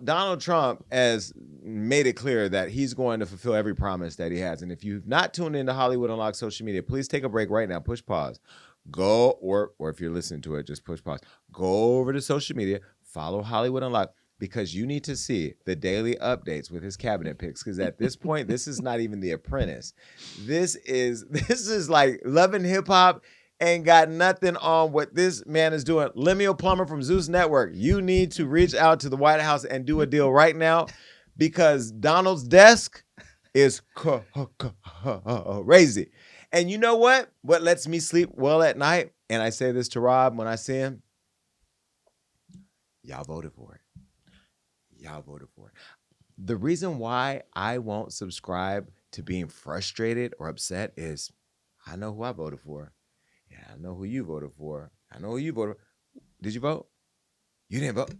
Donald Trump has made it clear that he's going to fulfill every promise that he has. And if you've not tuned into Hollywood Unlocked social media, please take a break right now. Push pause. Go, or if you're listening to it, just push pause. Go over to social media, follow Hollywood Unlocked, because you need to see the daily updates with his cabinet picks. Because at this point, this is not even The Apprentice. This is like Love and Hip Hop. Ain't got nothing on what this man is doing. Lemuel Plummer from Zeus Network, you need to reach out to the White House and do a deal right now, because Donald's desk is crazy. And you know what? What lets me sleep well at night, and I say this to Rob when I see him, y'all voted for it. Y'all voted for it. The reason why I won't subscribe to being frustrated or upset is I know who I voted for. Yeah, I know who you voted for. I know who you voted for. Did you vote? You didn't vote.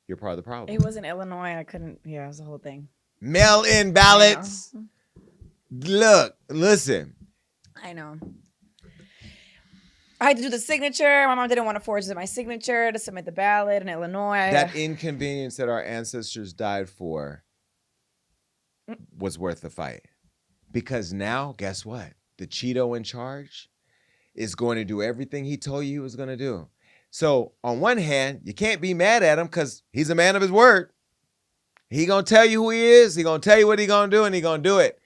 You're part of the problem. It was in Illinois. I couldn't. Yeah, it was the whole thing. Mail-in ballots. Look, listen. I know. I had to do the signature. My mom didn't want to forge my signature to submit the ballot in Illinois. That inconvenience that our ancestors died for was worth the fight. Because now, guess what? The Cheeto in charge is going to do everything he told you he was going to do. So on one hand, you can't be mad at him because he's a man of his word. He going to tell you who he is. He going to tell you what he going to do, and he going to do it.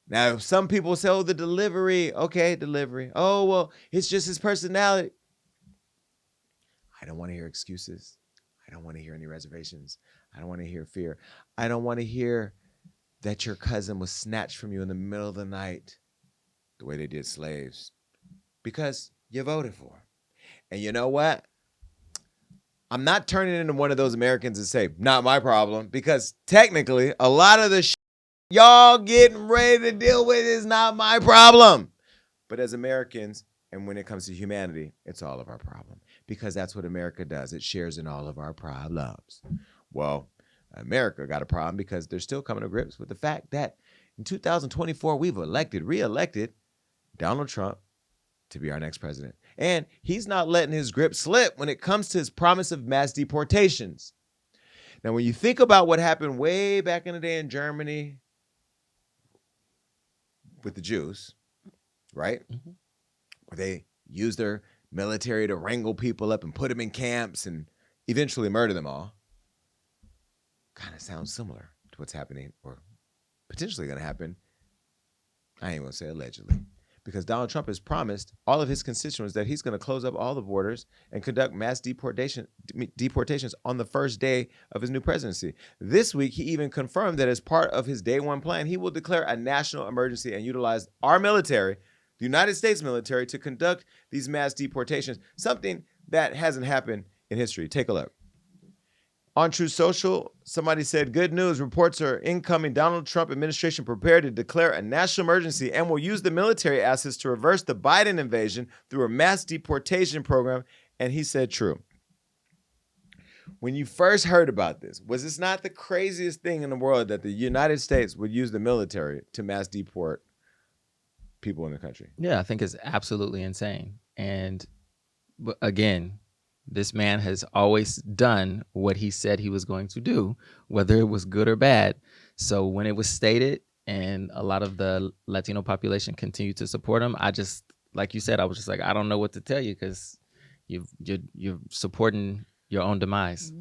Now, some people say, oh, the delivery. Okay, delivery. Oh, well, it's just his personality. I don't want to hear excuses. I don't want to hear any reservations. I don't want to hear fear. I don't want to hear that your cousin was snatched from you in the middle of the night the way they did slaves. Because you voted for him. And you know what? I'm not turning into one of those Americans that say, not my problem. Because technically, a lot of the shit y'all getting ready to deal with is not my problem. But as Americans, and when it comes to humanity, it's all of our problem. Because that's what America does. It shares in all of our problems. Well, America got a problem because they're still coming to grips with the fact that in 2024, we've re-elected Donald Trump to be our next president. And he's not letting his grip slip when it comes to his promise of mass deportations. Now, when you think about what happened way back in the day in Germany with the Jews, right? Mm-hmm. Where they used their military to wrangle people up and put them in camps and eventually murder them all. Kind of sounds similar to what's happening or potentially going to happen. I ain't going to say allegedly. Because Donald Trump has promised all of his constituents that he's going to close up all the borders and conduct mass deportations on the first day of his new presidency. This week, he even confirmed that as part of his day one plan, he will declare a national emergency and utilize our military, the United States military, to conduct these mass deportations, something that hasn't happened in history. Take a look. On True Social, somebody said, good news, reports are incoming. Donald Trump administration prepared to declare a national emergency and will use the military assets to reverse the Biden invasion through a mass deportation program. And he said true. When you first heard about this, was this not the craziest thing in the world that the United States would use the military to mass deport people in the country? Yeah, I think it's absolutely insane. And again, this man has always done what he said he was going to do, whether it was good or bad. So when it was stated and a lot of the Latino population continued to support him, I just, like you said, I was just like, I don't know what to tell you because you're supporting your own demise.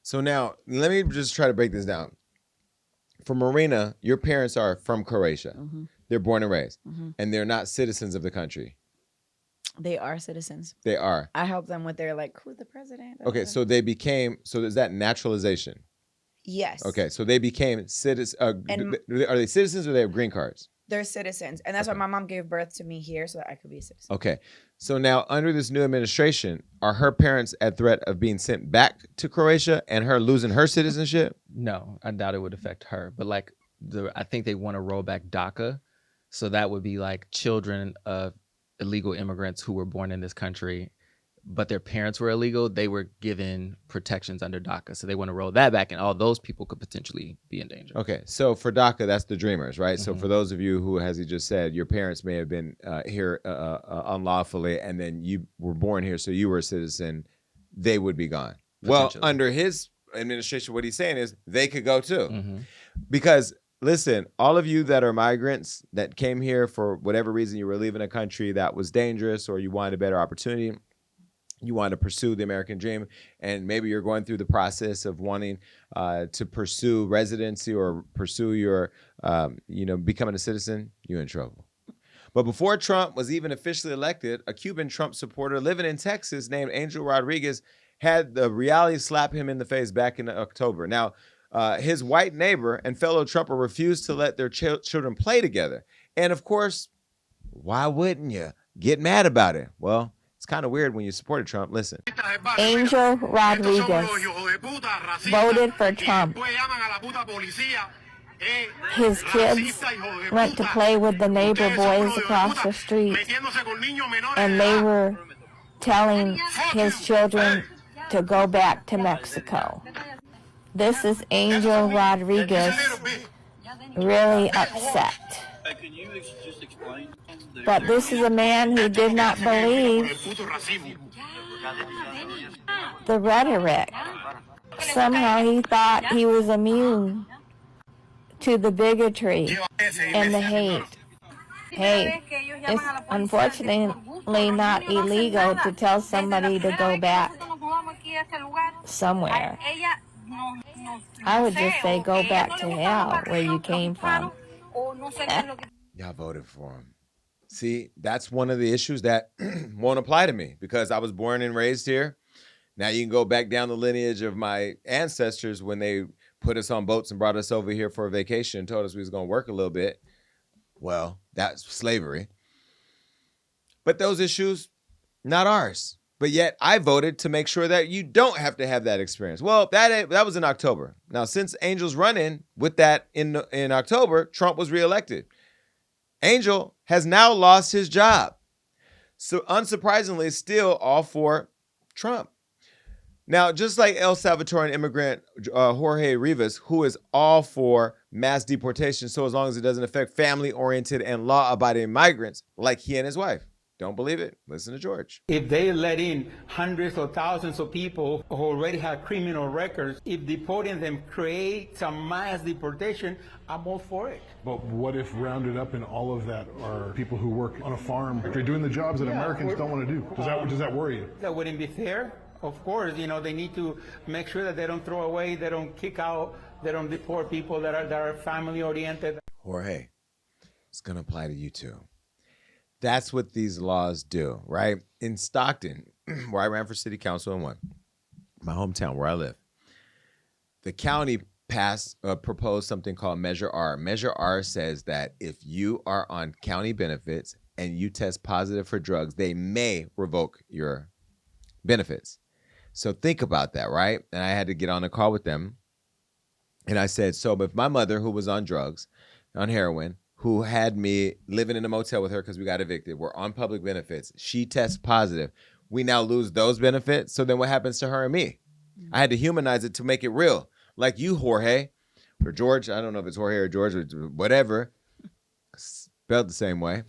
So now let me just try to break this down. For Marina, your parents are from Croatia. Mm-hmm. They're born and raised, and they're not citizens of the country. They are citizens. They are. I helped them with their, like, who's the president? Okay, so they became, so is that naturalization? Yes. Okay, so they became citizens. Are they citizens or they have green cards? They're citizens. And that's why my mom gave birth to me here so that I could be a citizen. Okay, so now under this new administration, are her parents at threat of being sent back to Croatia and her losing her citizenship? No, I doubt it would affect her. But like, I think they want to roll back DACA. So that would be like children of illegal immigrants who were born in this country, but their parents were illegal. They were given protections under DACA. So they want to roll that back, and all those people could potentially be in danger. Okay, so for DACA, that's the dreamers, right? Mm-hmm. So for those of you who, as he just said, your parents may have been here unlawfully, and then you were born here, so you were a citizen, they would be gone. Well, under his administration, what he's saying is they could go too. Mm-hmm. Because listen, all of you that are migrants that came here for whatever reason, you were leaving a country that was dangerous or you wanted a better opportunity, you want to pursue the American dream, and maybe you're going through the process of wanting to pursue residency or pursue your, becoming a citizen, you're in trouble. But before Trump was even officially elected, a Cuban Trump supporter living in Texas named Angel Rodriguez had the reality slap him in the face back in October. Now, his white neighbor and fellow Trumper refused to let their children play together. And of course, why wouldn't you get mad about it? Well, it's kind of weird when you supported Trump. Listen. Angel Rodriguez voted for Trump. His kids went to play with the neighbor boys across the street, and they were telling his children to go back to Mexico. This is Angel Rodriguez really upset. Can you just explain? But this is a man who did not believe the rhetoric. Somehow he thought he was immune to the bigotry and the hate. Hey, it's unfortunately not illegal to tell somebody to go back somewhere. I would just say go back to hell where you came from. Y'all voted for him. See, that's one of the issues that won't apply to me because I was born and raised here. Now you can go back down the lineage of my ancestors when they put us on boats and brought us over here for a vacation and told us we was going to work a little bit. Well, that's slavery. But those issues, not ours. But yet I voted to make sure that you don't have to have that experience. Well, that was in October. Now, since Angel's running with that in October, Trump was reelected. Angel has now lost his job. So unsurprisingly, still all for Trump. Now, just like El Salvadoran immigrant Jorge Rivas, who is all for mass deportation, so as long as it doesn't affect family-oriented and law-abiding migrants like he and his wife. Don't believe it? Listen to George. If they let in hundreds or thousands of people who already have criminal records, if deporting them creates a mass deportation, I'm all for it. But what if rounded up in all of that are people who work on a farm? They're doing the jobs that Americans don't want to do. Does that worry you? That wouldn't be fair. Of course, they need to make sure that they don't throw away, they don't kick out, they don't deport people that are family oriented. Jorge, it's going to apply to you too. That's what these laws do, right? In Stockton, where I ran for city council and won, my hometown where I live, the county proposed something called Measure R. Measure R says that if you are on county benefits and you test positive for drugs, they may revoke your benefits. So think about that, right? And I had to get on a call with them. And I said, so if my mother, who was on drugs, on heroin, who had me living in a motel with her because we got evicted, we're on public benefits, she tests positive, we now lose those benefits. So then what happens to her and me? I had to humanize it to make it real. Like you, Jorge, or George, I don't know if it's Jorge or George or whatever, spelled the same way.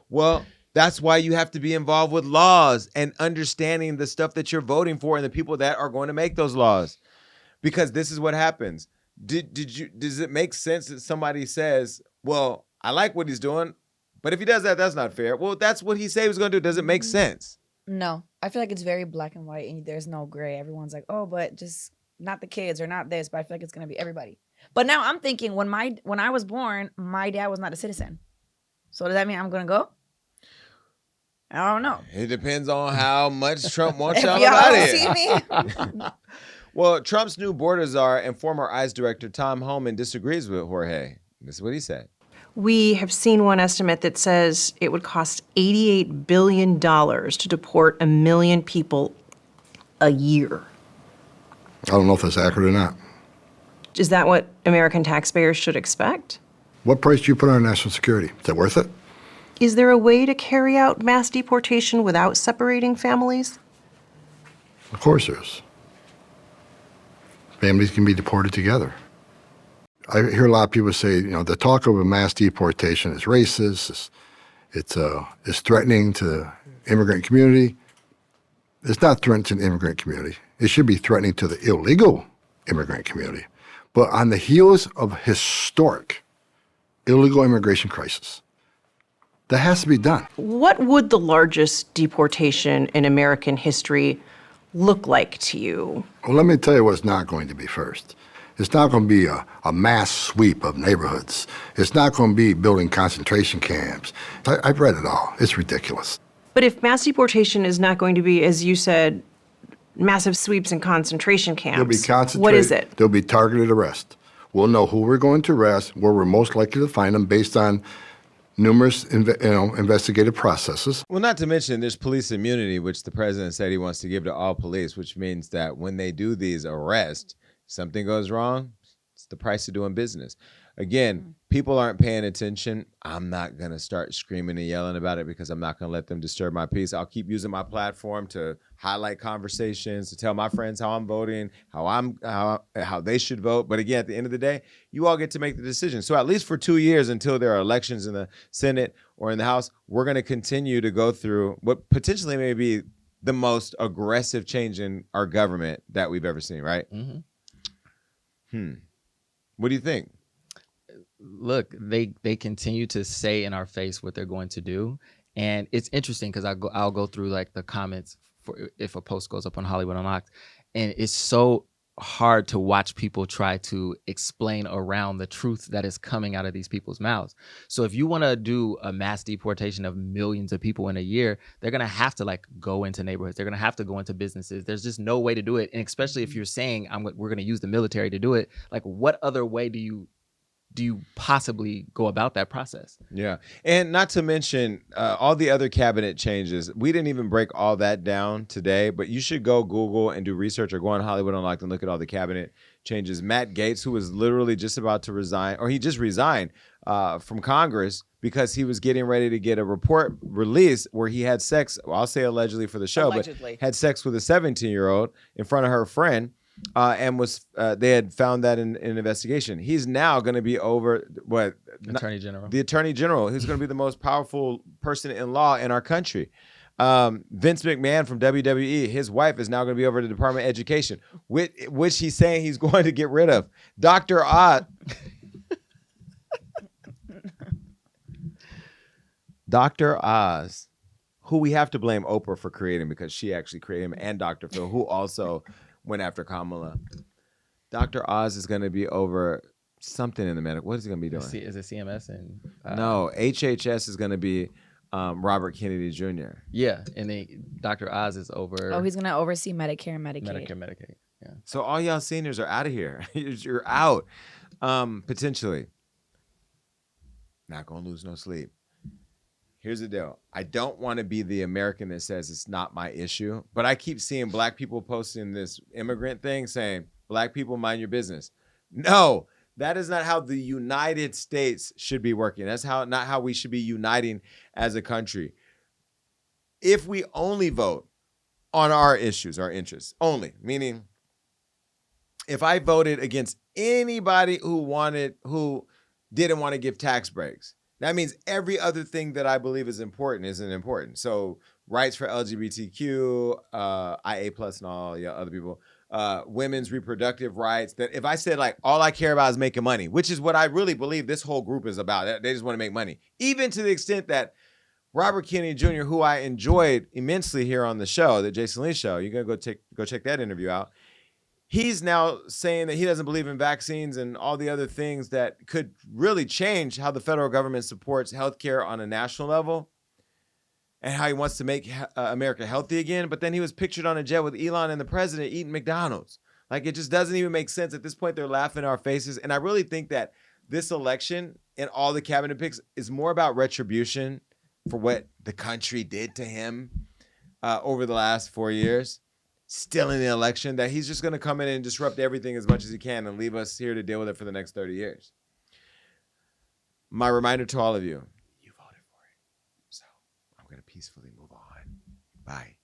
Well, that's why you have to be involved with laws and understanding the stuff that you're voting for and the people that are going to make those laws. Because this is what happens. Does it make sense that somebody says, well, I like what he's doing, but if he does that, that's not fair. Well, that's what he said he was going to do. Does it make sense? No. I feel like it's very black and white and there's no gray. Everyone's like, oh, but just not the kids or not this, but I feel like it's going to be everybody. But now I'm thinking when I was born, my dad was not a citizen. So does that mean I'm going to go? I don't know. It depends on how much Trump wants If y'all y'all out of see here. me. Well, Trump's new border czar and former ICE director Tom Homan disagrees with Jorge. This is what he said. We have seen one estimate that says it would cost $88 billion to deport 1 million people a year. I don't know if that's accurate or not. Is that what American taxpayers should expect? What price do you put on national security? Is that worth it? Is there a way to carry out mass deportation without separating families? Of course there is. Families can be deported together. I hear a lot of people say, the talk of a mass deportation is racist, it's threatening to the immigrant community. It's not threatening to the immigrant community. It should be threatening to the illegal immigrant community. But on the heels of historic illegal immigration crisis, that has to be done. What would the largest deportation in American history look like to you? Well, let me tell you what's not going to be first. It's not going to be a mass sweep of neighborhoods. It's not going to be building concentration camps. I've read it all. It's ridiculous. But if mass deportation is not going to be, as you said, massive sweeps and concentration camps, There'll be concentrated. what is it? There'll be targeted arrest. We'll know who we're going to arrest, where we're most likely to find them based on numerous investigative processes. Well, not to mention there's police immunity, which the president said he wants to give to all police, which means that when they do these arrests, something goes wrong, it's the price of doing business. Again, people aren't paying attention. I'm not going to start screaming and yelling about it because I'm not going to let them disturb my peace. I'll keep using my platform to highlight conversations, to tell my friends how I'm voting, how they should vote. But again, at the end of the day, you all get to make the decision. So at least for 2 years until there are elections in the Senate or in the House, we're going to continue to go through what potentially may be the most aggressive change in our government that we've ever seen, right? What do you think? Look, they continue to say in our face what they're going to do, and it's interesting because I'll go through like the comments for if a post goes up on Hollywood Unlocked, and it's so hard to watch people try to explain around the truth that is coming out of these people's mouths. So if you want to do a mass deportation of millions of people in a year, they're going to have to like go into neighborhoods. They're going to have to go into businesses. There's just no way to do it. And especially if you're saying we're going to use the military to do it, like what other way do you possibly go about that process? Yeah. And not to mention all the other cabinet changes. We didn't even break all that down today, but you should go Google and do research or go on Hollywood Unlocked and look at all the cabinet changes. Matt Gaetz, who was literally just about to resign, or he just resigned from Congress because he was getting ready to get a report released where he had sex, well, I'll say allegedly for the show, but had sex with a 17-year-old in front of her friend. And they had found that in an investigation. He's now going to be over Attorney General. The Attorney General, who's going to be the most powerful person in law in our country. Vince McMahon from WWE, his wife is now going to be over the Department of Education, which he's saying he's going to get rid of. Dr. Oz. Dr. Oz, who we have to blame Oprah for creating because she actually created him, and Dr. Phil, who also went after Kamala. Dr. Oz is going to be over something in the medical. What is he going to be doing? Is it CMS? And no, HHS is going to be Robert Kennedy Jr. Yeah, and Dr. Oz is over. Oh, he's going to oversee Medicare and Medicaid. Medicaid. Yeah. So all y'all seniors are out of here. You're out, potentially. Not going to lose no sleep. Here's the deal. I don't want to be the American that says it's not my issue, but I keep seeing black people posting this immigrant thing saying, black people mind your business. No, that is not how the United States should be working. That's not how we should be uniting as a country. If we only vote on our issues, our interests, only, meaning if I voted against anybody who didn't want to give tax breaks, that means every other thing that I believe is important isn't important. So rights for LGBTQ, IA plus and all other people, women's reproductive rights. That if I said like all I care about is making money, which is what I really believe this whole group is about. They just want to make money. Even to the extent that Robert Kennedy Jr., who I enjoyed immensely here on the show, the Jason Lee show, you're gonna go check that interview out. He's now saying that he doesn't believe in vaccines and all the other things that could really change how the federal government supports healthcare on a national level and how he wants to make America healthy again. But then he was pictured on a jet with Elon and the president eating McDonald's. Like, it just doesn't even make sense. At this point, they're laughing in our faces. And I really think that this election and all the cabinet picks is more about retribution for what the country did to him over the last 4 years. Still in the election, that he's just going to come in and disrupt everything as much as he can and leave us here to deal with it for the next 30 years. My reminder to all of you, you voted for it. So I'm going to peacefully move on. Bye.